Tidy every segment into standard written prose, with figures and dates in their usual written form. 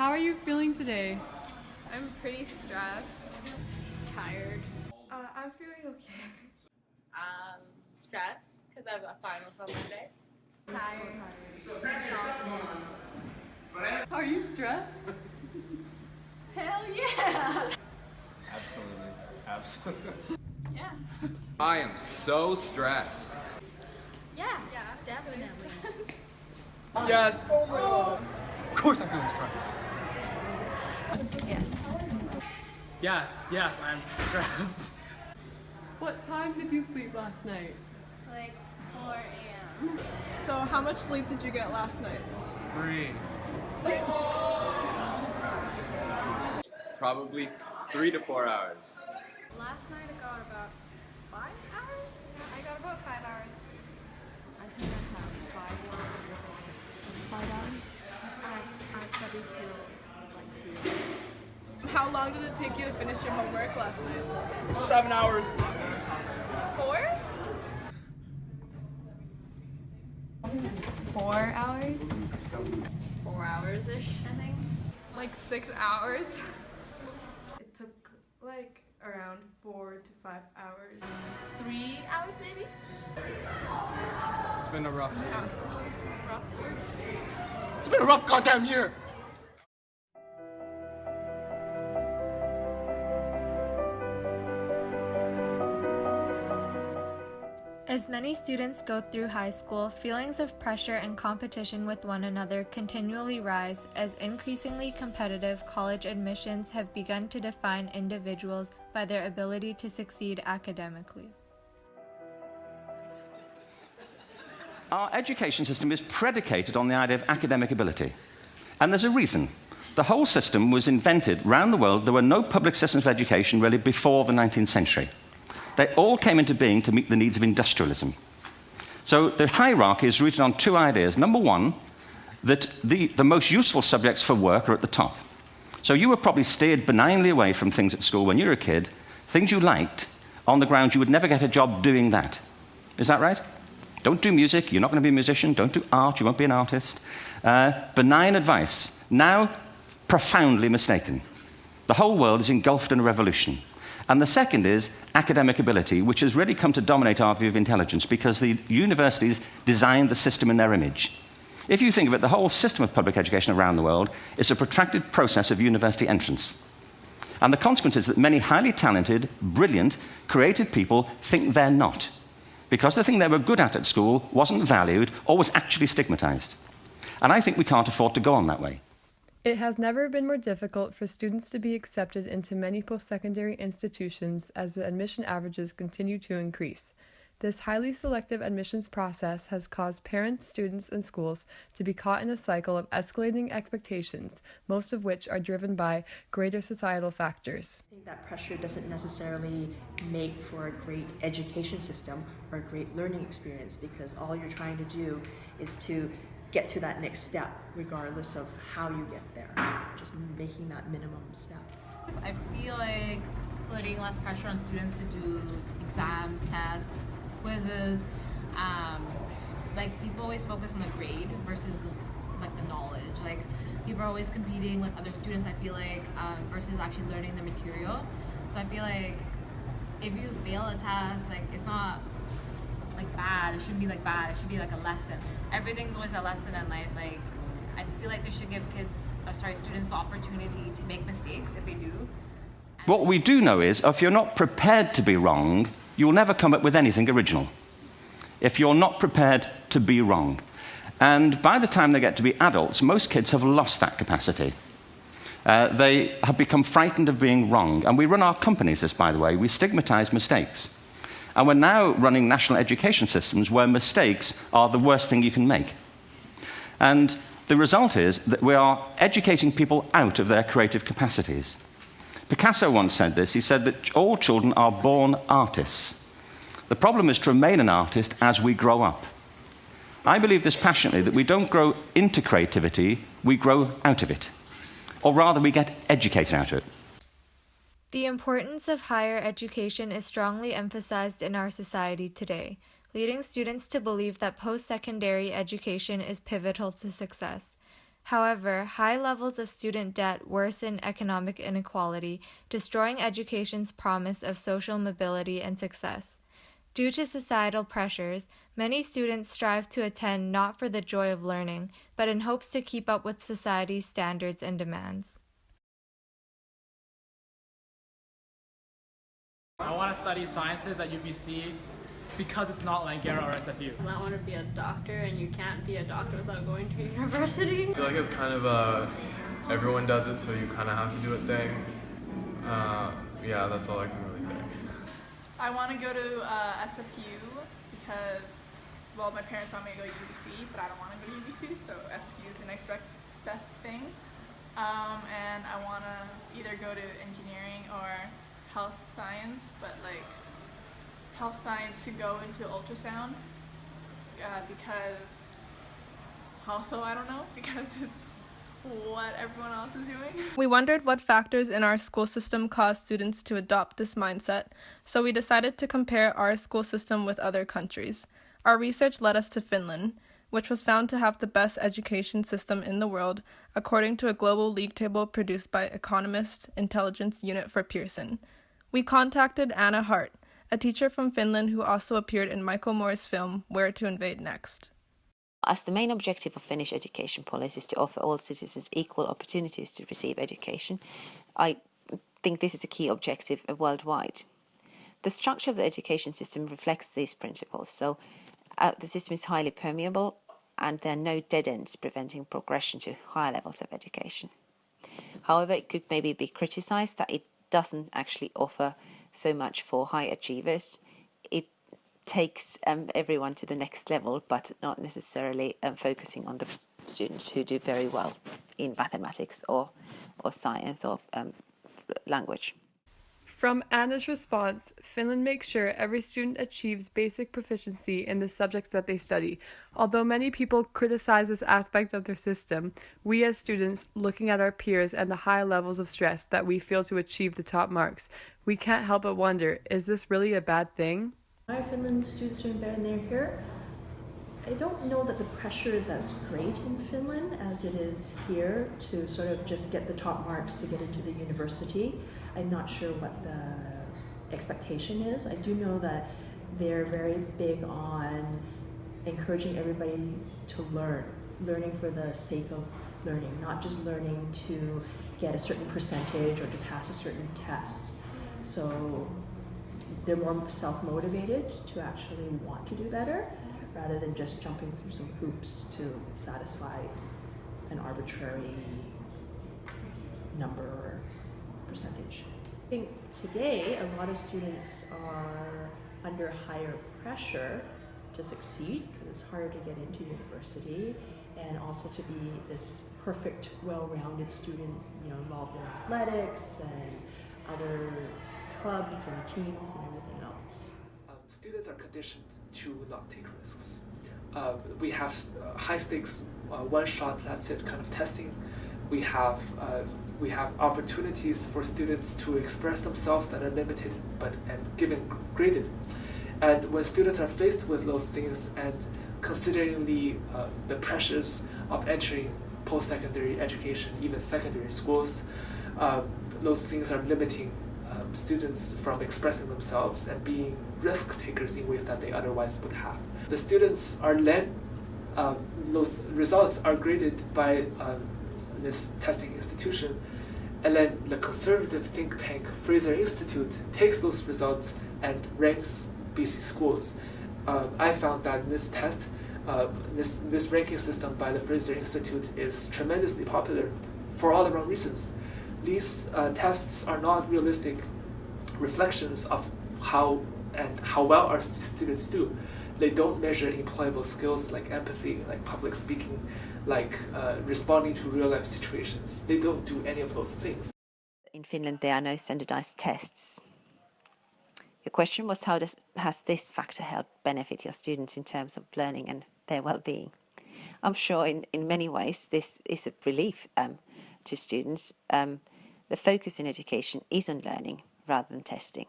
How are you feeling today? I'm pretty stressed. Tired. I'm feeling okay. Stressed because I have a finals on Monday. Tired. Are you stressed? Hell yeah! Absolutely. Yeah. I am so stressed. Yeah, Yeah. definitely. Yes. Oh my God. Of course I'm feeling stressed. Yes. Yes, I'm stressed. What time did you sleep last night? Like 4 a.m. So how much sleep did you get last night? 3. Probably 3 to 4 hours. Last night I got about 5 hours? I got about 5 hours. I think I have 5 hours. 5 hours? I studied till like 3. How long did it take you to finish your homework last night? 7 hours. 4? 4 hours? 4 hours-ish, I think. Like 6 hours? It took like around 4 to 5 hours. 3 hours maybe? It's been a rough year. It's been a rough goddamn year. As many students go through high school, feelings of pressure and competition with one another continually rise as increasingly competitive college admissions have begun to define individuals by their ability to succeed academically. Our education system is predicated on the idea of academic ability. And there's a reason. The whole system was invented around the world. There were no public systems of education really before the 19th century. They all came into being to meet the needs of industrialism. So the hierarchy is rooted on 2 ideas. Number one, that the most useful subjects for work are at the top. So you were probably steered benignly away from things at school when you were a kid, things you liked, on the grounds you would never get a job doing that. Is that right? Don't do music, you're not going to be a musician. Don't do art, you won't be an artist. Benign advice. Now, profoundly mistaken. The whole world is engulfed in a revolution. And the second is academic ability, which has really come to dominate our view of intelligence because the universities designed the system in their image. If you think of it, the whole system of public education around the world is a protracted process of university entrance. And the consequence is that many highly talented, brilliant, creative people think they're not, because the thing they were good at school wasn't valued or was actually stigmatized. And I think we can't afford to go on that way. It has never been more difficult for students to be accepted into many post-secondary institutions as the admission averages continue to increase. This highly selective admissions process has caused parents, students, and schools to be caught in a cycle of escalating expectations, most of which are driven by greater societal factors. I think that pressure doesn't necessarily make for a great education system or a great learning experience, because all you're trying to do is to get to that next step, regardless of how you get there. Just making that minimum step. I feel like putting less pressure on students to do exams, tests, quizzes. Like people always focus on the grade versus like the knowledge. Like people are always competing with other students, I feel like, versus actually learning the material. So I feel like if you fail a test, like it's not like bad. It shouldn't be like bad. It should be like a lesson. Everything's always a lesson in life. Like I feel like they should give students the opportunity to make mistakes if they do. What we do know is, if you're not prepared to be wrong, you'll never come up with anything original. If you're not prepared to be wrong. And by the time they get to be adults, most kids have lost that capacity. They have become frightened of being wrong. And we run our companies this, by the way. We stigmatize mistakes. And we're now running national education systems where mistakes are the worst thing you can make. And the result is that we are educating people out of their creative capacities. Picasso once said this. He said that all children are born artists. The problem is to remain an artist as we grow up. I believe this passionately, that we don't grow into creativity, we grow out of it. Or rather, we get educated out of it. The importance of higher education is strongly emphasized in our society today, leading students to believe that post-secondary education is pivotal to success. However, high levels of student debt worsen economic inequality, destroying education's promise of social mobility and success. Due to societal pressures, many students strive to attend not for the joy of learning, but in hopes to keep up with society's standards and demands. I want to study sciences at UBC because it's not like Yale or SFU. I want to be a doctor, and you can't be a doctor without going to university. I feel like it's kind of everyone does it, so you kind of have to do it thing. Yeah, that's all I can really say. I want to go to SFU because, well, my parents want me to go to UBC, but I don't want to go to UBC, so SFU is the next best thing. And I want to either go to engineering or health science, but like health science to go into ultrasound because also I don't know, because it's what everyone else is doing. We wondered what factors in our school system cause students to adopt this mindset, so we decided to compare our school system with other countries. Our research led us to Finland, which was found to have the best education system in the world, according to a global league table produced by Economist Intelligence Unit for Pearson. We contacted Anna Hart, a teacher from Finland who also appeared in Michael Moore's film Where to Invade Next. As the main objective of Finnish education policy is to offer all citizens equal opportunities to receive education, I think this is a key objective worldwide. The structure of the education system reflects these principles, so the system is highly permeable and there are no dead ends preventing progression to higher levels of education. However, it could maybe be criticized that it doesn't actually offer so much for high achievers. It takes everyone to the next level, but not necessarily focusing on the students who do very well in mathematics or science or language. From Anna's response, Finland makes sure every student achieves basic proficiency in the subjects that they study. Although many people criticize this aspect of their system, we as students, looking at our peers and the high levels of stress that we feel to achieve the top marks, we can't help but wonder, is this really a bad thing? Why are Finland students doing better than they're here? I don't know that the pressure is as great in Finland as it is here to sort of just get the top marks to get into the university. I'm not sure what the expectation is. I do know that they're very big on encouraging everybody to learning for the sake of learning, not just learning to get a certain percentage or to pass a certain test. So they're more self-motivated to actually want to do better rather than just jumping through some hoops to satisfy an arbitrary number or percentage. I think today a lot of students are under higher pressure to succeed because it's harder to get into university and also to be this perfect, well-rounded student, involved in athletics and other clubs and teams and everything else. Students are conditioned to not take risks. We have high stakes, one shot, that's it kind of testing. We have opportunities for students to express themselves that are limited and given graded. And when students are faced with those things and considering the pressures of entering post-secondary education, even secondary schools, those things are limiting students from expressing themselves and being risk takers in ways that they otherwise would have. The students are led, those results are graded by this testing institution, and then the conservative think tank Fraser Institute takes those results and ranks BC schools. I found that this test, this ranking system by the Fraser Institute is tremendously popular for all the wrong reasons. These tests are not realistic reflections of how well our students do. They don't measure employable skills like empathy, like public speaking, like responding to real-life situations. They don't do any of those things. In Finland, there are no standardized tests. Your question was, how has this factor helped benefit your students in terms of learning and their well-being? I'm sure in many ways this is a relief to students. The focus in education is on learning rather than testing.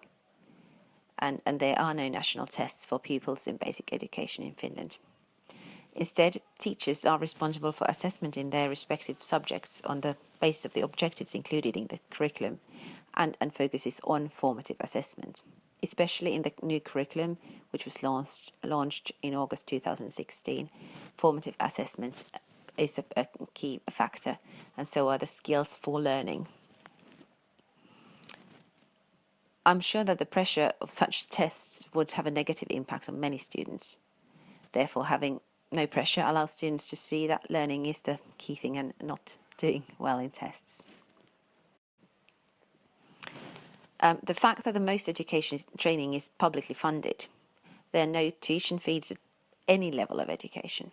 And there are no national tests for pupils in basic education in Finland. Instead, teachers are responsible for assessment in their respective subjects on the basis of the objectives included in the curriculum and focuses on formative assessment. Especially in the new curriculum, which was launched in August 2016, formative assessment is a key factor, and so are the skills for learning. I'm sure that the pressure of such tests would have a negative impact on many students. Therefore, having no pressure allows students to see that learning is the key thing and not doing well in tests. The fact that the most education training is publicly funded, there are no tuition fees at any level of education.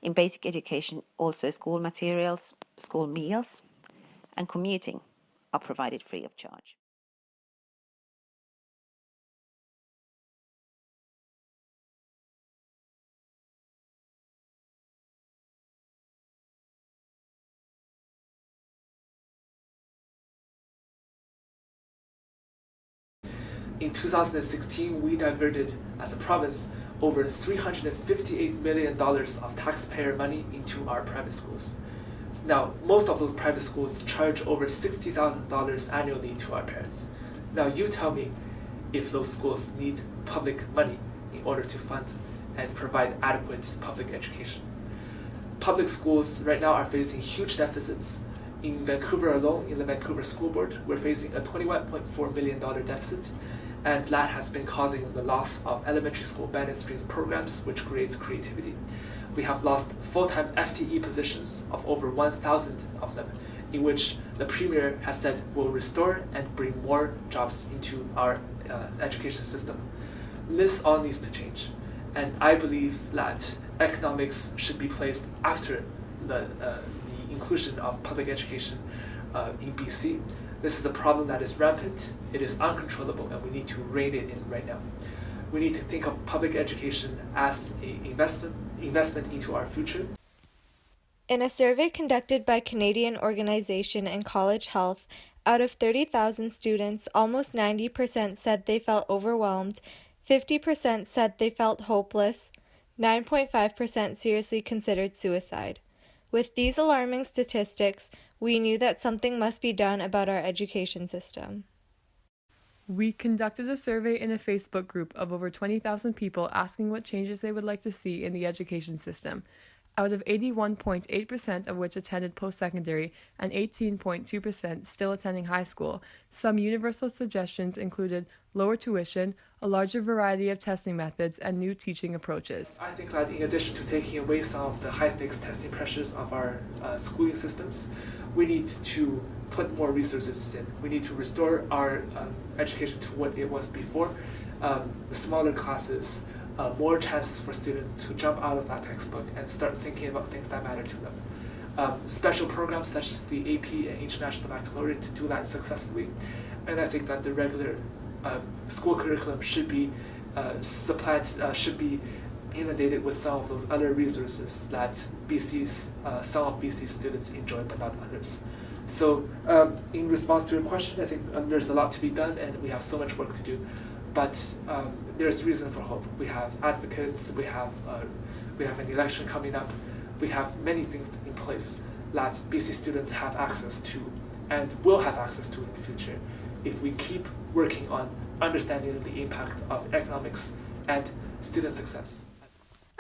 In basic education, also school materials, school meals, and commuting are provided free of charge. In 2016, we diverted, as a province, over $358 million of taxpayer money into our private schools. Now, most of those private schools charge over $60,000 annually to our parents. Now, you tell me if those schools need public money in order to fund and provide adequate public education. Public schools right now are facing huge deficits. In Vancouver alone, in the Vancouver School Board, we're facing a $21.4 million deficit, and that has been causing the loss of elementary school band and strings programs, which creates creativity. We have lost full-time FTE positions of over 1,000 of them, in which the Premier has said will restore and bring more jobs into our education system. This all needs to change, and I believe that economics should be placed after the inclusion of public education in BC. This is a problem that is rampant, it is uncontrollable, and we need to rein it in right now. We need to think of public education as an investment into our future. In a survey conducted by Canadian Organization and College Health, out of 30,000 students, almost 90% said they felt overwhelmed, 50% said they felt hopeless, 9.5% seriously considered suicide. With these alarming statistics, we knew that something must be done about our education system. We conducted a survey in a Facebook group of over 20,000 people asking what changes they would like to see in the education system. Out of 81.8% of which attended post-secondary and 18.2% still attending high school, some universal suggestions included lower tuition, a larger variety of testing methods, and new teaching approaches. I think that in addition to taking away some of the high-stakes testing pressures of our schooling systems, we need to put more resources in. We need to restore our education to what it was before. The smaller classes, more chances for students to jump out of that textbook and start thinking about things that matter to them. Special programs such as the AP and International Baccalaureate to do that successfully. And I think that the regular school curriculum should be should be inundated with some of those other resources that some of BC's students enjoy, but not others. So in response to your question, I think there's a lot to be done and we have so much work to do. But there's reason for hope. We have advocates, we have an election coming up, we have many things in place that BC students have access to and will have access to in the future if we keep working on understanding the impact of economics and student success.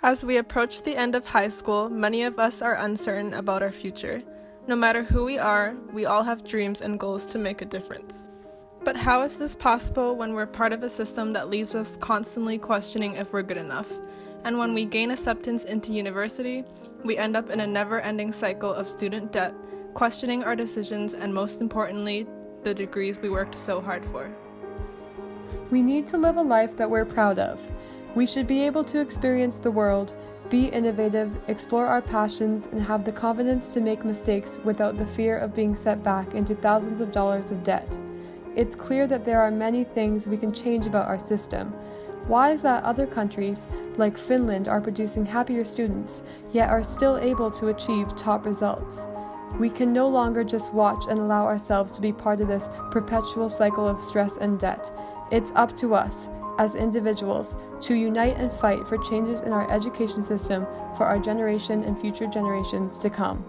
As we approach the end of high school, many of us are uncertain about our future. No matter who we are, we all have dreams and goals to make a difference. But how is this possible when we're part of a system that leaves us constantly questioning if we're good enough? And when we gain acceptance into university, we end up in a never-ending cycle of student debt, questioning our decisions and, most importantly, the degrees we worked so hard for. We need to live a life that we're proud of. We should be able to experience the world, be innovative, explore our passions, and have the confidence to make mistakes without the fear of being set back into thousands of dollars of debt. It's clear that there are many things we can change about our system. Why is that other countries, like Finland, are producing happier students, yet are still able to achieve top results? We can no longer just watch and allow ourselves to be part of this perpetual cycle of stress and debt. It's up to us, as individuals to unite and fight for changes in our education system for our generation and future generations to come.